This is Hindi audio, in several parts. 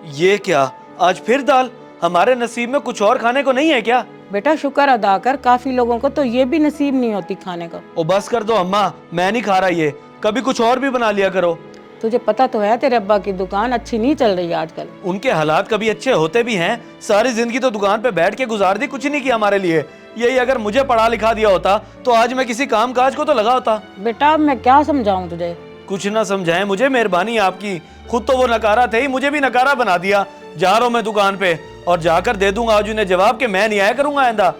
ये क्या, आज फिर दाल? हमारे नसीब में कुछ और खाने को नहीं है क्या? बेटा शुक्र अदा कर, काफी लोगों को तो ये भी नसीब नहीं होती खाने का। ओ बस कर दो अम्मा, मैं नहीं खा रहा ये। कभी कुछ और भी बना लिया करो। तुझे पता तो है तेरे अब्बा की दुकान अच्छी नहीं चल रही आजकल। उनके हालात कभी अच्छे होते भी हैं? सारी जिंदगी तो दुकान पे बैठ के गुजार दी, कुछ नहीं किया हमारे लिए। यही अगर मुझे पढ़ा लिखा दिया होता तो आज मैं किसी काम काज को तो लगा होता। बेटा मैं क्या समझाऊं तुझे? कुछ ना समझाएं मुझे, मेहरबानी आपकी। खुद तो वो नकारा थे ही, मुझे भी नकारा बना दिया। जा रहा हूं मैं दुकान पे और जाकर दे दूंगा आज उन्हें जवाब कि मैं नहीं आया करूंगा आइंदा।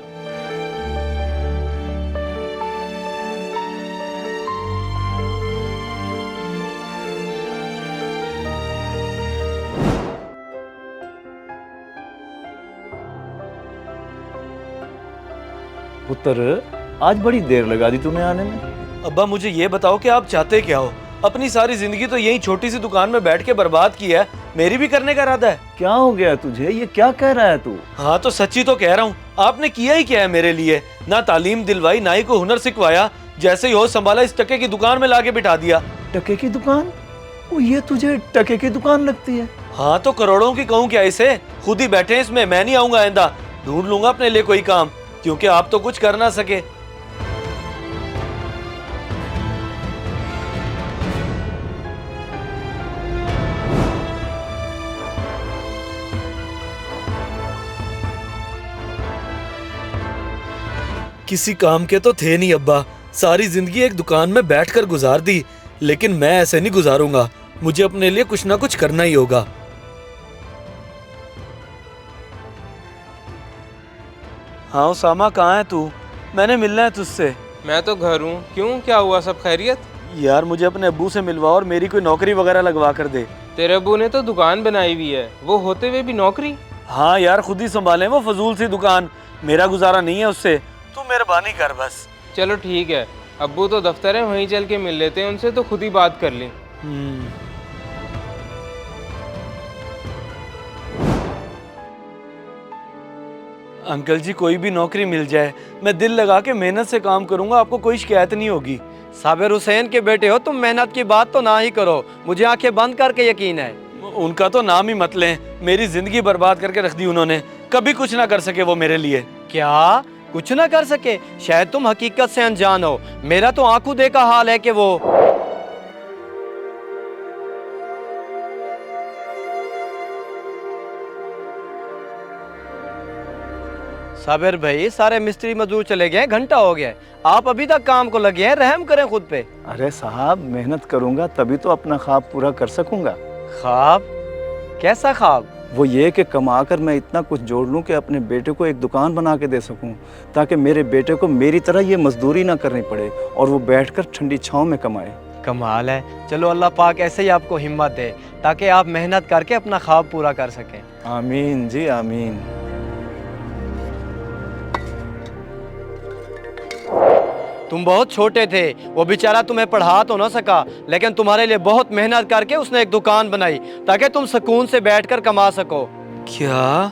पुत्र, आज बड़ी देर लगा दी तुम्हें आने में। अब्बा मुझे ये बताओ कि आप चाहते क्या हो? अपनी सारी जिंदगी तो यही छोटी सी दुकान में बैठ के बर्बाद की है, मेरी भी करने का इरादा है? क्या हो गया तुझे? ये क्या कह रहा है तू? हाँ तो सच्ची तो कह रहा हूँ। आपने किया ही क्या है मेरे लिए? ना तालीम दिलवाई, ना ही कोई हुनर सिखवाया। जैसे ही होश संभाला इस टके की दुकान में लाके बिठा दिया। टके की दुकान? ओ, ये तुझे टके की दुकान लगती है? हाँ तो करोड़ों की कहूँ क्या इसे? खुद ही बैठे हैं इसमें, मैं नहीं आऊंगा आइंदा। ढूंढ लूंगा अपने लिए कोई काम, क्योंकि आप तो कुछ कर ना सके। किसी काम के तो थे नहीं अब्बा, सारी जिंदगी एक दुकान में बैठकर गुजार दी। लेकिन मैं ऐसे नहीं गुजारूंगा, मुझे अपने लिए कुछ ना कुछ करना ही होगा। हाँ उसामा, कहाँ है तू? मैंने मिलना है तुझसे। मैं तो घर हूँ। क्यों, क्या हुआ? सब खैरियत? यार मुझे अपने अब्बू से मिलवा और मेरी कोई नौकरी वगैरह लगवा कर दे। तेरे अब्बू ने तो दुकान बनाई हुई है, वो होते हुए भी नौकरी? हाँ यार खुद ही संभाले वो फजूल सी दुकान, मेरा गुजारा नहीं है उससे। तू मेहरबानी कर बस। चलो ठीक है, अब्बू तो दफ्तर है, वहीं चल के मिल लेते हैं उनसे, तो खुद ही बात कर लें। अंकल जी कोई भी नौकरी मिल जाए, मैं दिल लगा के मेहनत से काम करूंगा, आपको कोई शिकायत नहीं होगी। साबिर हुसैन के बेटे हो तुम, मेहनत की बात तो ना ही करो, मुझे आंखें बंद करके यकीन है। उनका तो नाम ही मत लें, मेरी जिंदगी बर्बाद करके रख दी उन्होंने। कभी कुछ ना कर सके वो मेरे लिए। क्या कुछ ना कर सके? शायद तुम हकीकत से अनजान हो। मेरा तो आंखों देखा हाल है कि वो साबिर भाई, सारे मिस्त्री मजदूर चले गए, घंटा हो गया, आप अभी तक काम को लगे हैं, रहम करें खुद पे। अरे साहब, मेहनत करूंगा तभी तो अपना ख्वाब पूरा कर सकूंगा। ख्वाब? कैसा ख्वाब? वो ये कि कमाकर मैं इतना कुछ जोड़ लूं कि अपने बेटे को एक दुकान बना के दे सकूं, ताकि मेरे बेटे को मेरी तरह ये मजदूरी ना करनी पड़े और वो बैठकर ठंडी छांव में कमाए। कमाल है। चलो अल्लाह पाक ऐसे ही आपको हिम्मत दे ताकि आप मेहनत करके अपना ख्वाब पूरा कर सकें। आमीन जी आमीन। तुम बहुत छोटे थे, वो बेचारा तुम्हें पढ़ा तो ना सका, लेकिन तुम्हारे लिए बहुत मेहनत करके उसने एक दुकान बनाई ताकि तुम सुकून से बैठकर कमा सको। क्या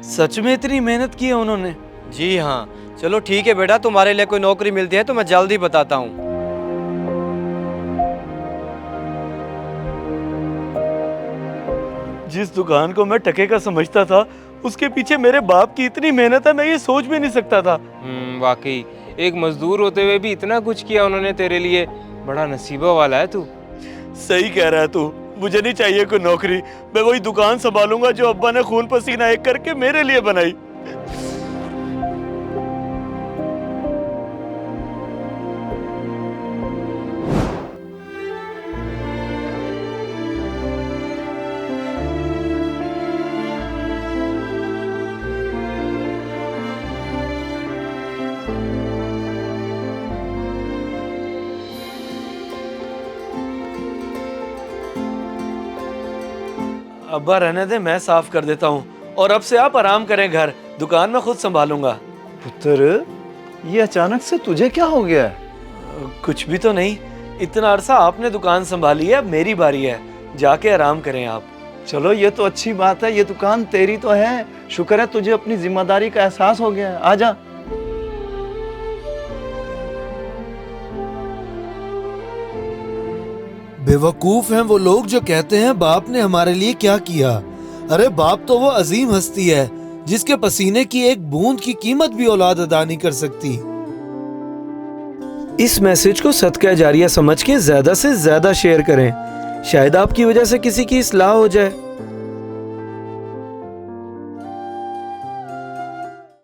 सच में इतनी मेहनत की है उन्होंने? जी हाँ। चलो ठीक है बेटा, तुम्हारे लिए कोई नौकरी मिलती है तो मैं जल्द ही बताता हूँ। जिस दुकान को मैं टके का समझता था, उसके पीछे मेरे बाप की इतनी मेहनत है, मैं ये सोच भी नहीं सकता था। वाकई एक मजदूर होते हुए भी इतना कुछ किया उन्होंने तेरे लिए, बड़ा नसीबा वाला है तू। सही कह रहा है तू, मुझे नहीं चाहिए कोई नौकरी, मैं वही दुकान संभालूंगा जो अब्बा ने खून पसीना एक करके मेरे लिए बनाई। अब्बा रहने दे, मैं साफ कर देता हूँ और अब से आप आराम करें, घर दुकान में खुद संभालूंगा। पुत्र, ये अचानक से तुझे क्या हो गया? कुछ भी तो नहीं, इतना अरसा आपने दुकान संभाली है, अब मेरी बारी है, जाके आराम करें आप। चलो ये तो अच्छी बात है, ये दुकान तेरी तो है, शुक्र है तुझे अपनी जिम्मेदारी का एहसास हो गया है। आजा। बेवकूफ हैं वो लोग जो कहते हैं बाप ने हमारे लिए क्या किया। अरे बाप तो वो अजीम हस्ती है जिसके पसीने की एक बूंद की कीमत भी औलाद अदा नहीं कर सकती। इस मैसेज को सदका जारिया समझ के ज्यादा से ज्यादा शेयर करें, शायद आपकी वजह से किसी की इस्लाह हो जाए।